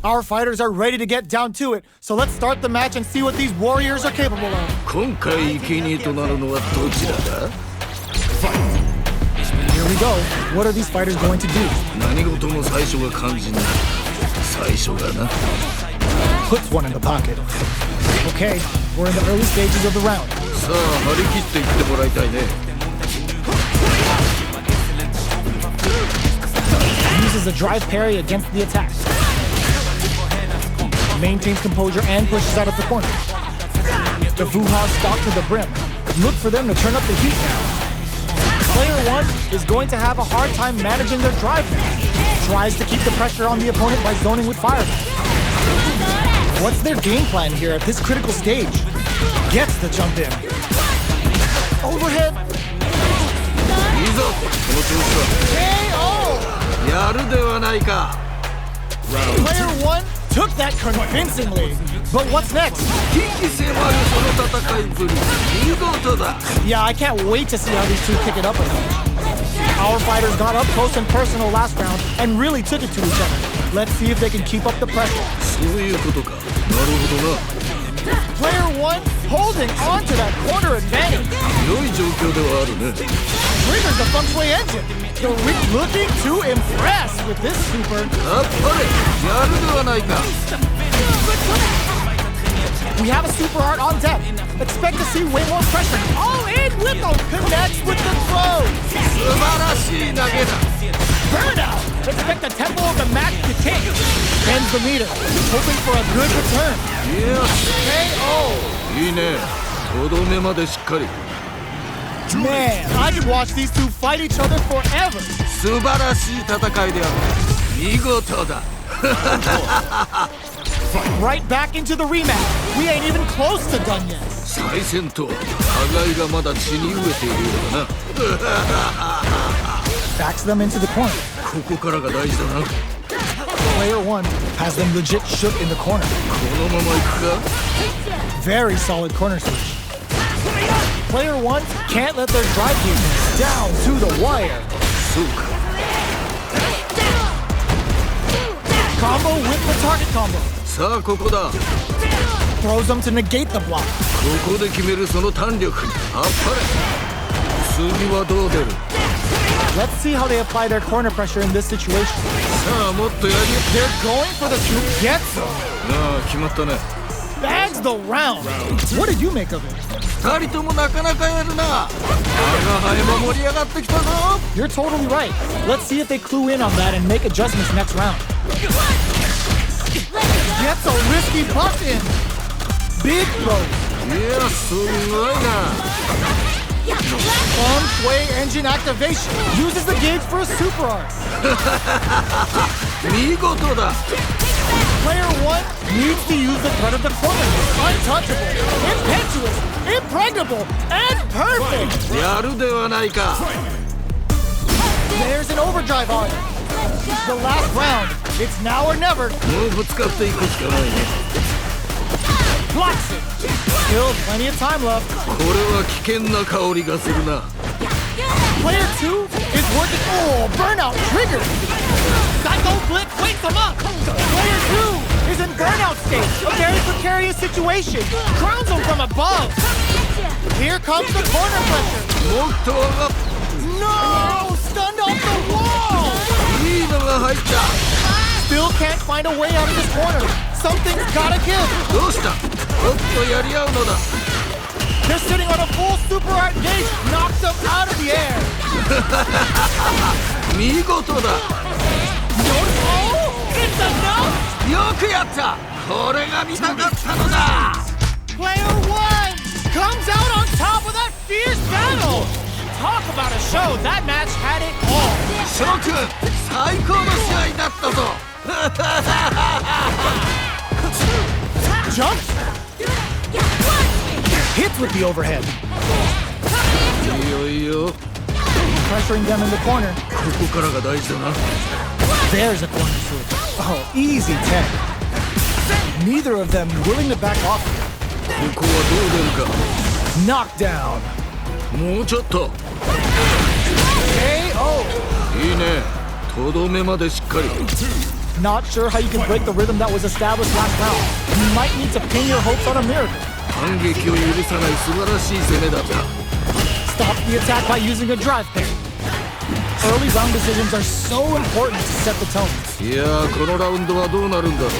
Our fighters are ready to get down to it, so let's start the match and see what these warriors are capable of. 今回生贄となるのはどちらだ? Here we go. What are these fighters going to do? 何事も最初が肝心だ。最初がな。 Puts one in the pocket. Okay, we're in the early stages of the round. さあ、張り切っていってもらいたいね。Uses a drive parry against the attack. Maintains composure and pushes out of the corner. The Vuhas stalk to the brim. Look for them to turn up the heat now. Player 1 is going to have a hard time managing their drive now. Tries to keep the pressure on the opponent by zoning with fire. What's their game plan here at this critical stage? Gets the jump in. Overhead. いいぞ、この調子は。KO! やるではないか。Player 1 took that convincingly. But what's next? 危機迫るその戦いぶり、見事だ。Yeah, I can't wait to see how these two kick it up a notch. Our fighters got up close and personal last round and really took it to each other. Let's see if they can keep up the pressure. そういうことか。なるほどな。Player 1 holding on to that corner advantage. 良い状況ではあるね。Triggers the feng shui engine. The Rick looking to impress with this super. あっぱれ、やるではないか。We have a super art on deck. Expect to see way more pressure. All in with the connects with the throw. 素晴らしい投げだ。Burnout. Expect the tempo of the match to kick. Bends the meter. Hoping for a good return. KO. いいね。とどめまでしっかり。Man, I could watch these two fight each other forever. 素晴らしい戦いである。見事だ。Right back into the rematch. We ain't even close to done yet. 再戦と互いがまだ血に飢えているようだな。Backs them into the corner. ここからが大事だな。 Player 1 has them legit shook in the corner. このまま行くか? Very solid corner switch. Player 1 can't let their drive game down to the wire. そうか。Combo with the target combo. さあここだ。 Throws them to negate the block. ここで決めるその弾力。あっぱれ。次はどう出る? Let's see how they apply their corner pressure in this situation. さあもっとやり。 They're going for the swoop. Gets them. ああ決まったね。 Bags the round. What did you make of it? 二人ともなかなかやるな。我が輩も盛り上がってきたぞ。 You're totally right. Let's see if they clue in on that and make adjustments next round. Gets a risky puck in. Big throw. いやすごいな。 Feng Shui engine activation. Uses the gauge for a super art. 見事だ。 Player 1 needs to use the threat of the corner. Untouchable, impetuous, impregnable, and perfect. やるではないか。 There's an overdrive on it. The last round. It's now or never. もうぶつかっていくしかないね。 Blocks it. Still plenty of time left. これは危険な香りがするな。 Player 2 is working. Oh, burnout triggered. Psycho Blitz wakes him up. Player 2 is in burnout state. A very precarious situation. Crowns him from above. Here comes the corner pressure. もっと上がっ。 No! Stunned off the wall. いいのが入った。 Still can't find a way out of this corner. Something's gotta give. どうした? もっとやり合うのだ。 They're sitting on a full super art gauge. Knocks them out of the air. 見事だ。 Oh, it's enough. よくやった。これが見たかったのだ。 Player 1 comes out on top of that fierce battle. Talk about a show. That match had it all. 諸君、最高の試合だったぞ。Jumps. Hits with the overhead. いいよいいよ。 Pressuring them in the corner. ここからが大事だな。 There's a corner switch. Oh, easy 10. Neither of them willing to back off. ここはどう出るか。 Knockdown. もうちょっと。 KO. いいね。とどめまでしっかり。Not sure how you can break the rhythm that was established last round. You might need to pin your hopes on a miracle. 反撃を許さない素晴らしい攻めだった。 Stop the attack by using a drive parry. Early round decisions are so important to set the tone. いやー、このラウンドはどうなるんだろう。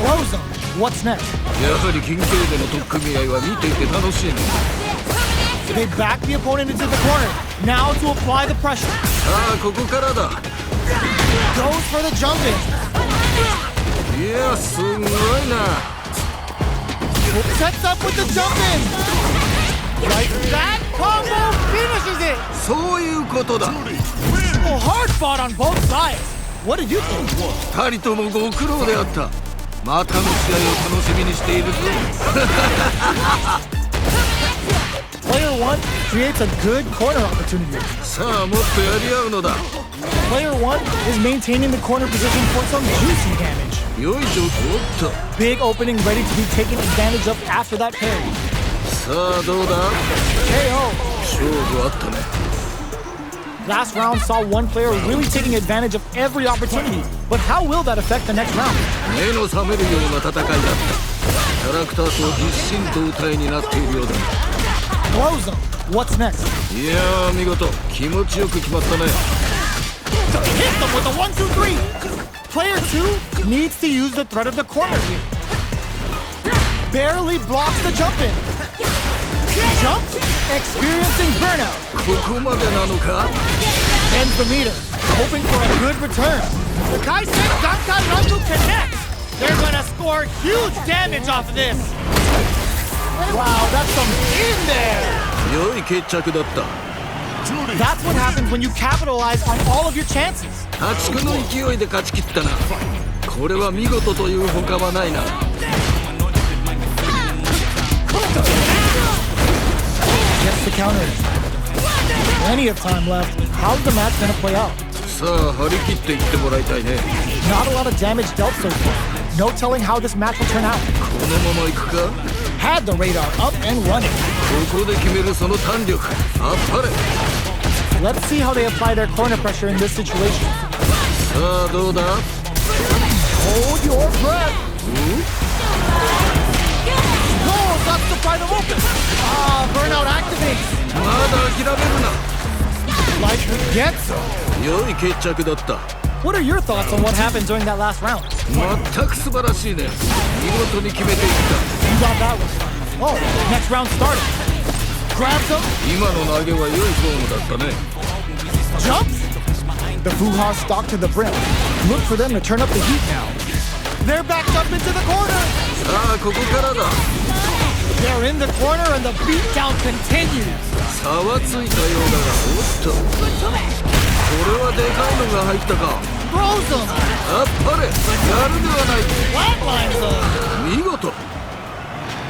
Flow zone. What's next? やはり近景での取っ組み合いは見ていて楽しいね。 They back the opponent into the corner. Now to apply the pressure. さあここからだ。 Goes for the jump in. いやすごいな。 Sets up with the jump in. Like that combo finishes it. そういうことだ。 Oh, hard fought on both sides. What did you think? 二人ともご苦労であった。またの試合を楽しみにしているぞ。 Player 1 creates a good corner opportunity. さあもっとやり合うのだ。 Player 1 is maintaining the corner position for some juicy damage. よいしょ。おっと。 Big opening ready to be taken advantage of after that parry. さあどうだ。 KO. 勝負あったね。 Last round saw one player really taking advantage of every opportunity. But how will that affect the next round? 目の覚めるような戦いだった。キャラクターと一心同体になっているようだ。 Flow zone. What's next? いやー見事。気持ちよく決まったね。 Hit them with a 1-2-3. Player 2 needs to use the threat of the corner here. Barely blocks the jump in. Jumps, experiencing burnout. ここまでなのか。 Ends the meter, hoping for a good return. The Kai-Sen Dankai Rangu connects. They're gonna score huge damage off of this. Wow, that's some in there. 良い決着だった。 That's what happens when you capitalize on all of your chances. 破竹の勢いで勝ち切ったな。これは見事という他はないな。 Gets the counter. Plenty of time left. How's the match gonna play out? さあ張り切っていってもらいたいね。 Not a lot of damage dealt so far. No telling how this match will turn out. このまま行くか。 Had the radar up and running. ここで決めるその弾力。あっぱれ。 Let's see how they apply their corner pressure in this situation. さあどうだ。 Hold your breath. Oh, that's to pry them open. Ah, burnout activates. まだ諦めるな。 Like the gets. 良い決着だった。 What are your thoughts on what happened during that last round? 全く素晴らしいね。見事に決めていった。 You got that one. Oh, next round started. Grabs him. 今の投げは良いフォームだったね。 Jumps. The Fuha stock to the brim. Look for them to turn up the heat now. They're backed up into the corner. さあここからだ。 They're in the corner and the beatdown continues. 差はついたようだが、おっと。これはでかいのが入ったか。 Throws them. あっぱれ。やるではない。 Flatlines them. 見事。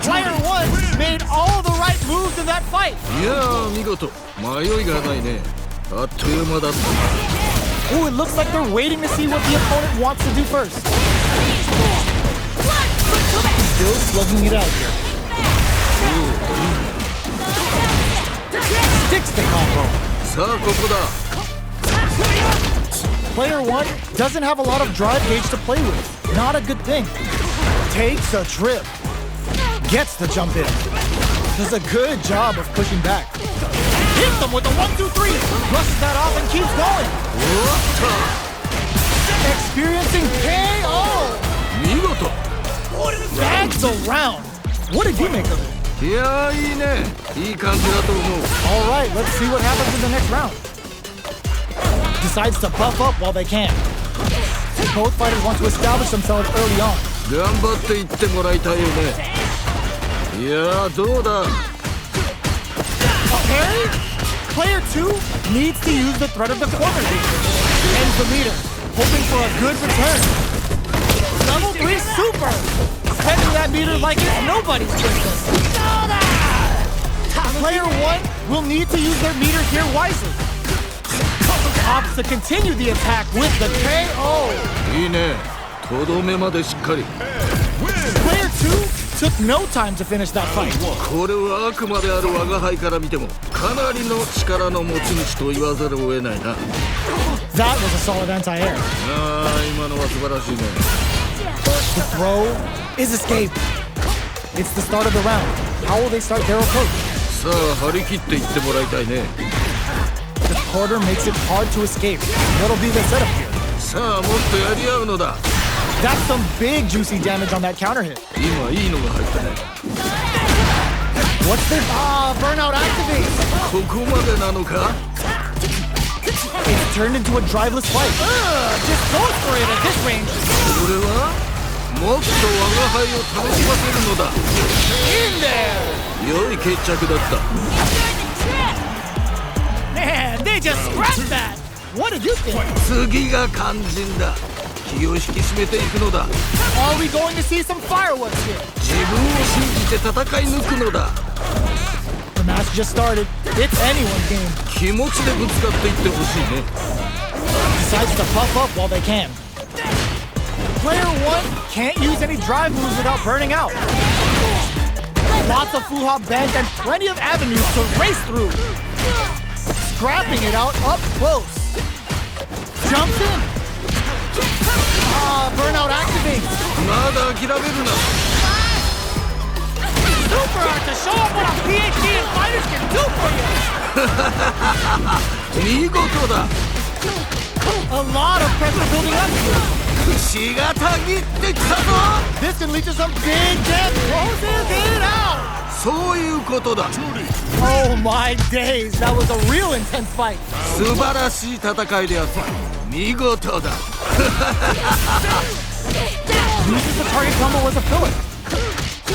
Player 1 made all the right moves in that fight. いやー見事。迷いがないね。あっという間だったな。 Oh, it looks like they're waiting to see what the opponent wants to do first. Still slugging it out here. Sticks the combo. さあここだ。 Player 1 doesn't have a lot of drive gauge to play with. Not a good thing. Takes a trip. Gets the jump in. Does a good job of pushing back. Hits them with a 1-2-3. Brushes that off and keeps going. おっと。 Experiencing KO. 見事。 Bags around. What did you make of it? いやーいいね。いい感じだと思う。 All right, let's see what happens in the next round. Decides to buff up while they can. Both fighters want to establish themselves early on. 頑張っていってもらいたいよね。いやーどうだ。 A parry? Player 2 needs to use the threat of the corner. Ends the meter, hoping for a good return. Level 3 super! Setting that meter like it's nobody's business. Player 1 will need to use their meter here wisely. Opts to continue the attack with the KO. いいね。とどめまでしっかり。 Player 2 took no time to finish that fight. これはあくまである我が輩から見てもかなりの力の持ち主と言わざるを得ないな。That was a solid anti-air. 今のは素晴らしいね。 The throw is escape. It's the start of the round. How will they start their approach? さあ張り切っていってもらいたいね。 The quarter makes it hard to escape. What'll be the setup here? さあもっとやり合うのだ。 That's some big juicy damage on that counter hit. 今いいのが入ったね。 What's this? Burnout activates. ここまでなのか。 It's turned into a driveless fight. Just go for it at this range. これはもっと我が輩を楽しませるのだ。 In there. 良い決着だった。 Man, they just scrapped that. What did you think? 次が肝心だ。気を引き締めていくのだ。 Are we going to see some fireworks here? 自分を信じて戦い抜くのだ。 The match just started. It's anyone's game. 気持ちでぶつかっていってほしいね。 Decides to puff up while they can. Player 1 can't use any drive moves without burning out. Lots of Fuha bends and plenty of avenues to race through. Scrapping it out up close. Jumps in. Burnout activates. まだ諦めるな。 Super art to show off what a PhD in fighters can do for you. 見事だ。 A lot of pressure building up here. 血がたぎってきたぞ。 This can lead to some big death. Closes it out. そういうことだ。 Oh my days, that was a real intense fight. 素晴らしい戦いであった。見事だ。 Uses the target combo as a filler.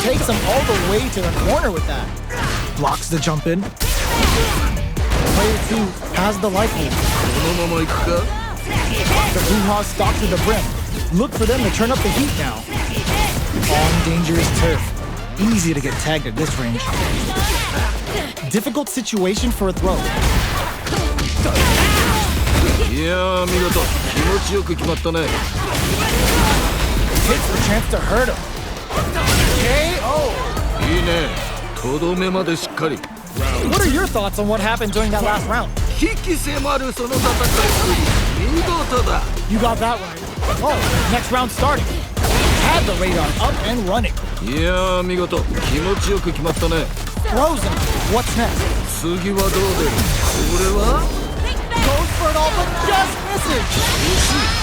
Takes him all the way to the corner with that. Blocks the jump in. Player 2 has the life lead. このまま行くか。 The Fuha stalk to the brim. Look for them to turn up the heat now. On dangerous turf. Easy to get tagged at this range. Difficult situation for a throw. いやー見事。気持ちよく決まったね。 Takes the chance to hurt him. KO. いいね。とどめまでしっかり。 What are your thoughts on what happened during that last round? 引き迫るその戦いぶり。見事だ。 You got that right. Oh, next round starting. Had the radar up and running. いやー見事。気持ちよく決まったね。 Frozen. What's next? 次はどう出る。これは Goes for it all but just misses. 惜しい。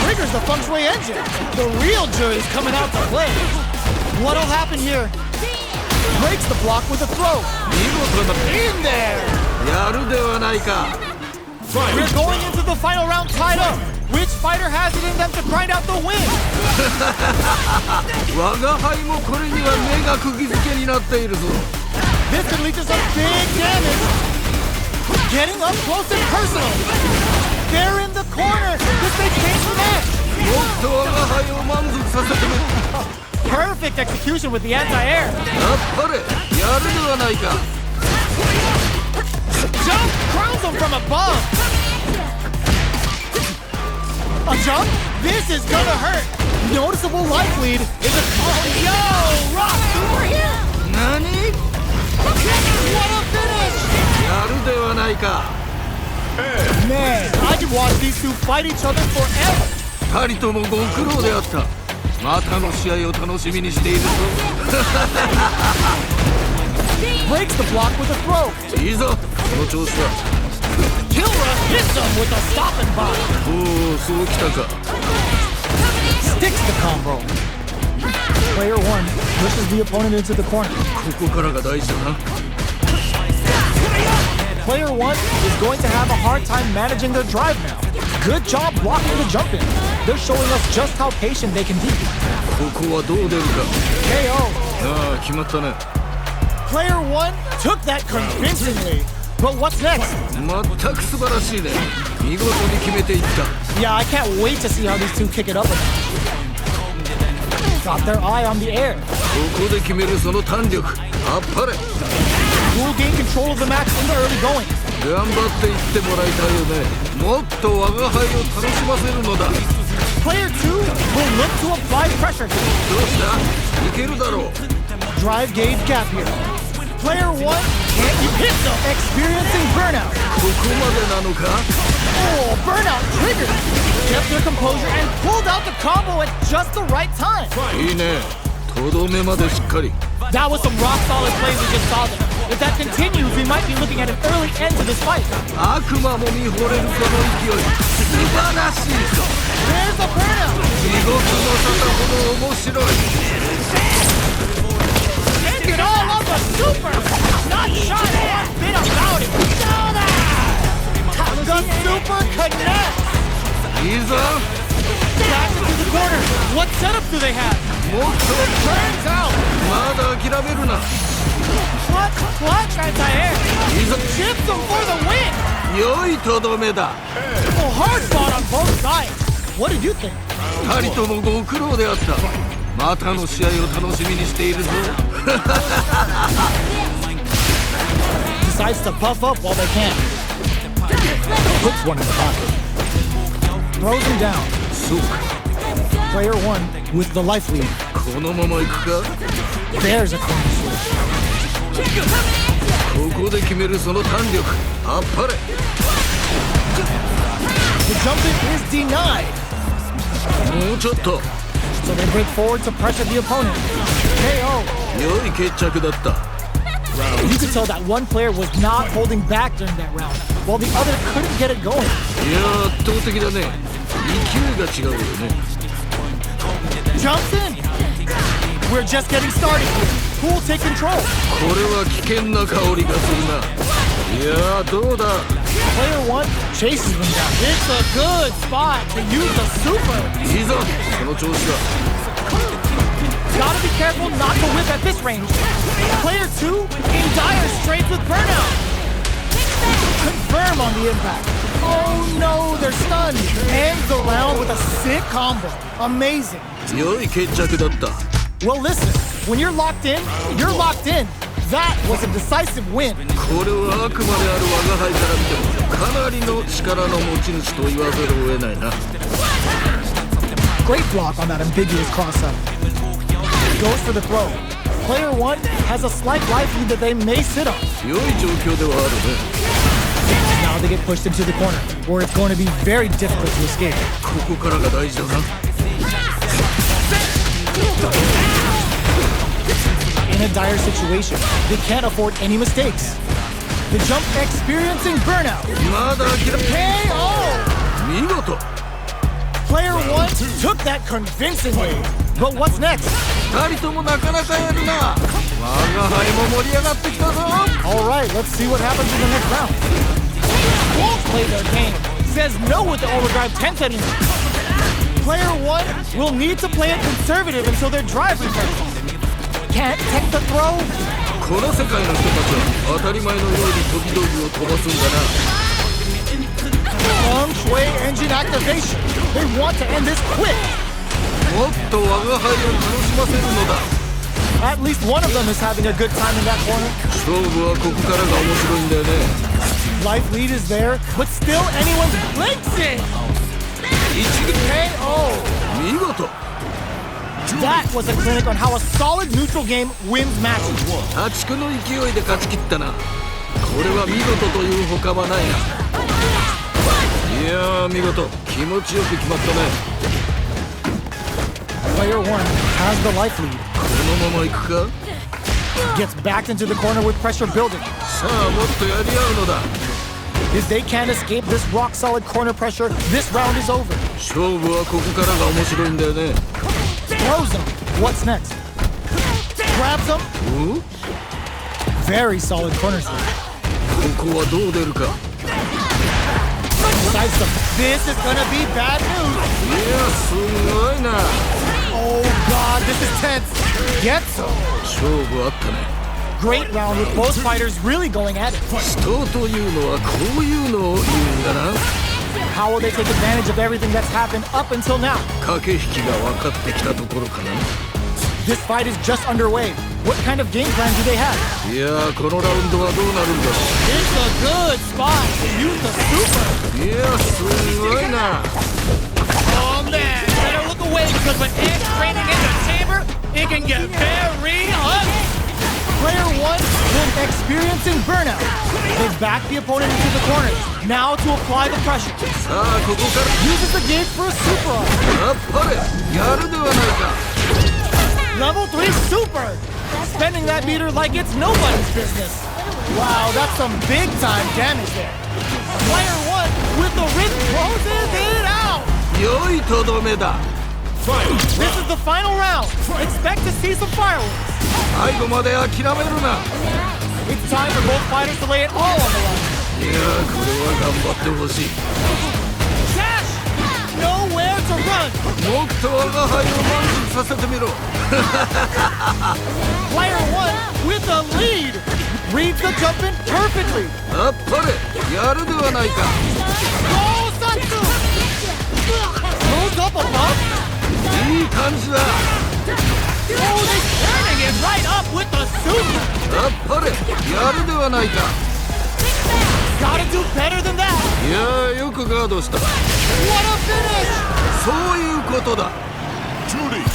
Triggers the feng shui engine. The real jury's coming out to play. What'll happen here? Breaks the block with a throw. 見事だ。 In there. やるではないか。 We're going into the final round tied up. Which fighter has it in them to grind out the win? 我が輩もこれには目が釘付けになっているぞ。 This could lead to some big damage. Getting up close and personal. They're in the corner. This may change the match. もっと我が輩を満足させてみろ。 Perfect execution with the anti-air. やっぱりやるではないか。 Jump crowns him from above. A jump? This is gonna hurt. Noticeable life lead is a yo rock over here. 何？ What a finish! やるではないか。 Man, I could watch these two fight each other forever. 二人ともご苦労であった。またの試合を楽しみにしているぞ。Breaks the block with a throw. いいぞ、この調子だ。 Killra hits him with a stopping block. おお、そうきたか。 Sticks the combo. Player 1 pushes the opponent into the corner. ここからが大事だな。 Player 1 is going to have a hard time managing their drive now. Good job blocking the jump in. They're showing us just how patient they can be. ここはどう出るか。 KO. ああ、決まったね。 Player 1 took that convincingly. But what's next? 全く素晴らしいね。見事に決めていった。 Yeah, I can't wait to see how these two kick it up again. Got their eye on the air. ここで決めるその弾力。あっぱれ。 Will gain control of the match in the early going. 頑張っていってもらいたいよね。もっと我が輩を楽しませるのだ。 Player 2 will look to apply pressure. どうした？いけるだろう。 Drive gauge gap here. Player 1 can't you hit them. Experiencing burnout. ここまでなのか？ Oh, burnout triggered. Kept their composure and pulled out the combo at just the right time. いいね。とどめまでしっかり。 That was some rock solid plays we just saw there. If that continues, we might be looking at an early end to this fight. 悪魔も見惚れるこの勢い。素晴らしいぞ。 There's the burnout. 地獄の沙汰ほど面白い。 Take it all on the super. Not shy one bit about it. The super connects. いいぞ。 Back into the corner. What setup do they have? もっと Turns out. まだ諦めるな。 What? Anti-air. いいぞ。 Chips them for the win. 良いとどめだ。 Well, hard fought on both sides. What did you think? 二人ともご苦労であった。またの試合を楽しみにしているぞ。 Decides to puff up while they can. Puts one in the pocket. Throws him down. そうか。 Player one with the life lead. このまま行くか。 There's a corner switch. ここで決めるその弾力。あっぱれ。 The jump in is denied. もうちょっと。 So they break forward to pressure the opponent. KO. 良い決着だった。 You could tell that one player was not holding back during that round, while the other couldn't get it going. いや圧倒的だね。勢いが違うよね。 Jumps in. We're just getting started here. Who will take control? これは危険な香りがするな。いやどうだ。 Player one chases them down. It's a good spot to use the super. いいぞ。その調子だ。 Gotta be careful not to whip at this range. Player two in dire straits with burnout. Confirm on the impact. Oh no, they're stunned. Ends the round with a sick combo. Amazing. 良い決着だった。 Well, listen, when you're locked in, you're locked in. That was a decisive win. これはあくまである我が輩から見てもかなりの力の持ち主と言わざるを得ないな。 Great block on that ambiguous cross-up. Goes for the throw. Player one has a slight life lead that they may sit on. 良い状況ではあるね。 Now they get pushed into the corner, where it's going to be very difficult to escape. ここからが大事だな。 In a dire situation, they can't afford any mistakes. The jump experiencing burnout. まだ諦め。 KO! 見事。 Player one took that convincingly. But what's next? 二人ともなかなかやるな。我が輩も盛り上がってきたぞ。 All right, let's see what happens in the next round. Won't play their game. Says no with the overdrive 10 settings. Player one will need to play it conservative until their drive returns. Can't take the throw. この世界の人たちは当たり前のように飛び道具を飛ばすんだな。 Feng Shui engine activation. They want to end this quick. もっと我が輩を楽しませるのだ。 At least one of them is having a good time in that corner. 勝負はここからが面白いんだよね。 Life lead is there, but still anyone's blitzing. 一撃 KO. 見事。 That was a clinic on how a solid neutral game wins matches. 破竹の勢いで勝ち切ったな。これは見事という他はないな。いやー見事。気持ちよく決まったね。 Player one has the life lead. このまま行くか。 Gets backed into the corner with pressure building. さあもっとやり合うのだ。 If they can't escape this rock-solid corner pressure, this round is over. 勝負はここからが面白いんだよね。 Throws him. What's next? Grabs him. お？ Very solid corner switch. ここはどう出るか。 Decides to. This is gonna be bad news. いやすごいな。 Oh God, this is tense. Gets him. 勝負あったね。 Great round with both fighters really going at it. 死闘というのはこういうのを言うんだな。 How will they take advantage of everything that's happened up until now? 駆け引きが分かってきたところかな。 This fight is just underway. What kind of game plan do they have? いやこのラウンドはどうなるんだろ It's a good spot to use the super. う。いやすごいな。 Oh man, better look away because when Ed's training in the chamber, it can get very ugly. Player one will Experiencing burnout. They back the opponent into the corner. Now to apply the pressure. さあここから Uses the gate for a super arm. やっぱりやるではないか Level 3 super. Spending that meter like it's nobody's business. Wow, that's some big time damage there. Player 1 with the wrist closes it out. 良いとどめだ This is the final round. Expect to see some fireworks. 最後まで諦めるな It's time for both fighters to lay it all on the line. いやこれは頑張ってほしい Cash! Nowhere to run. もっと我が輩を満足させてみろ Player 1 with the lead. Reads the jump in perfectly. やっぱりやるではないか Go Satsu! Moves up above. いい感じだ Oh, they're turning it right up with the super. やっぱりやるではないか Gotta do better than that. いやよくガードした What a finish! そういうことだ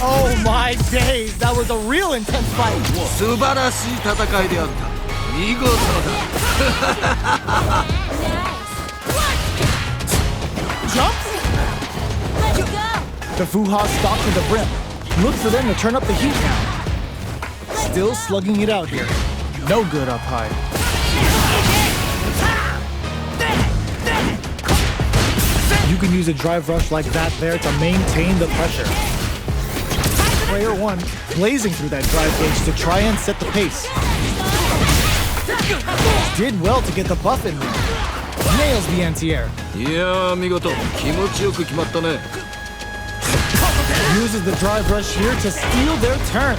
Oh my days, that was a real intense fight. 素晴らしい戦いであった見事だ Jumps? The Fuha stalked to the brim. Look for them to turn up the heat now. Still slugging it out here. No good up high. You can use a drive rush like that there to maintain the pressure. Player 1 blazing through that drive gauge to try and set the pace. Did well to get the buff in there. Nails the anti-air. いや見事気持ちよく決まったね Uses the drive rush here to steal their turn.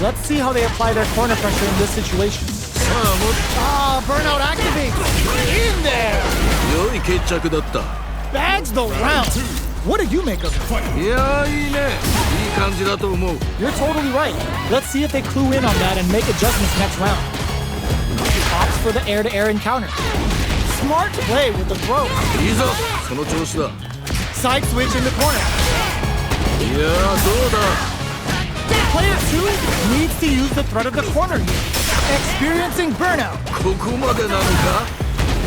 Let's see how they apply their corner pressure in this situation. さあもっ Ah, burnout activates. In there. と良い決着だった Bags the round. What did you make of it? いやいいねいい感じだと思う You're totally right. Let's see if they clue in on that and make adjustments next round. Opts for the air-to-air encounter. Smart play with the throw. いいぞその調子だ Side switch in the corner. いやどうだ Player 2 needs to use the threat of the corner here. Experiencing burnout. ここまでなのか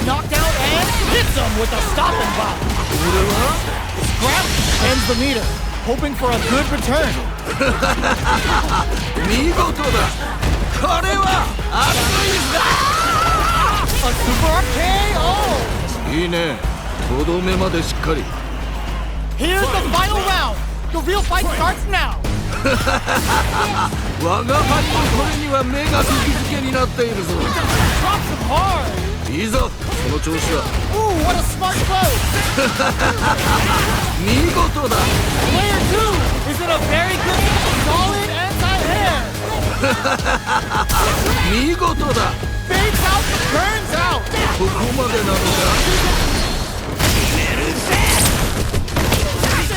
Knockdown and hits him with a stop and pop. これは Grab ends the meter, hoping for a good return. 見事だこれは熱いぜ A super KO. いいねとどめまでしっかり Here's the final round. The real fight starts now. 我が輩もこれには目が釘付けになっているぞ Drops him hard. いいぞその調子だ Ooh, what a smart throw. 見事だ Player 2 is in a very good, solid anti-air. 見事だ Fades out, burns out. ここまでなのか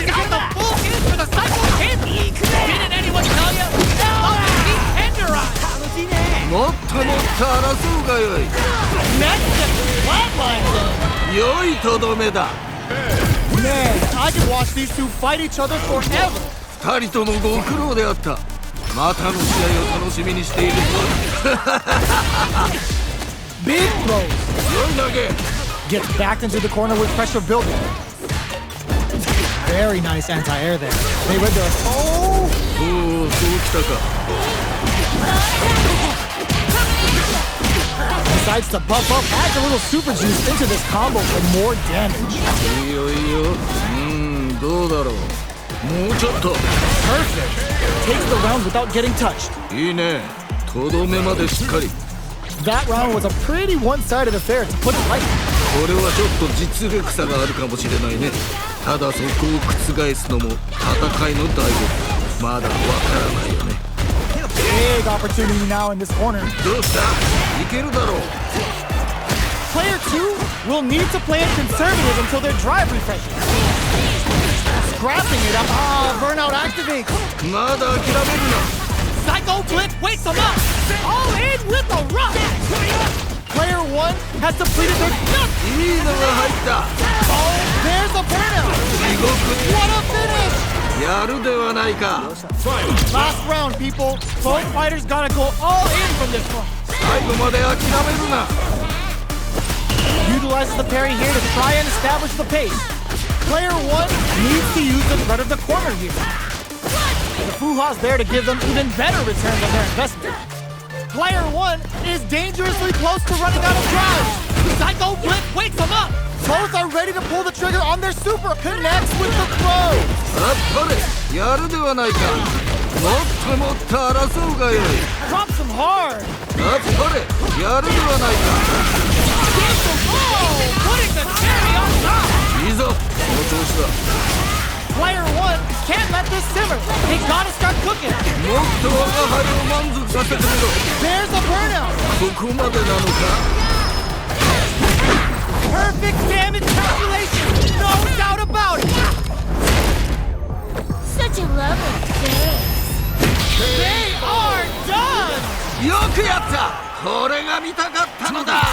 Got the full hit for the cycle hit. Didn't anyone tell you? Oh, he tenderized. もっともっと争うがよい Next to flatlines him. 良いとどめだ Man, I could watch these two fight each other forever. 二人ともご苦労であったまたの試合を楽しみにしているぞ Big throws. 良い投げ Gets backed into the corner with pressure building. Very nice anti-air there. They read their... Oh! おおそうきたか Decides to buff up, adds a little super juice into this combo for more damage. いいよいいよどうだろうもうちょっと Perfect. Takes the round without getting touched. いいねとどめまでしっかり That round was a pretty one-sided affair, to put it lightly. これはちょっと実力差があるかもしれないねただそこを覆すのも戦いの醍醐味まだわからないよね Big opportunity now in this corner. どうしたいけるだろう Player 2 will need to play it conservative until their drive refreshes. Scrapping it up. Ah, burnout activates. まだ諦めるな Psycho Blitz wakes him up. All in with a rush. Player 1 has depleted their... いいのが入った Oh, there's a burnout. 地獄 What a finish. やるではないか。 Last round, people. Both fighters gotta go all in from this one. 最後まで諦めるな。 Utilizes the parry here to try and establish the pace. Player 1 needs to use the threat of the corner here. The Fuha's there to give them even better returns on their investment. Player 1 is dangerously close to running out of drives. Psycho Blitz wakes him up. Both are ready to pull the trigger on their super. Connects with the throw. あっぱれ、やるではないか。もっともっと争うがよい。 Drops him hard. あっぱれ、やるではないか。 Gets the roll. Putting the cherry on top. いいぞ、その調子だ。 Player 1 can't let this simmer. They gotta start cooking. もっと我が輩を満足させてくれろ。 There's a burnout. ここまでなのか。 Perfect damage calculation. No doubt about it. Such a lovely face. They are done. よくやった。これが見たかったのだ。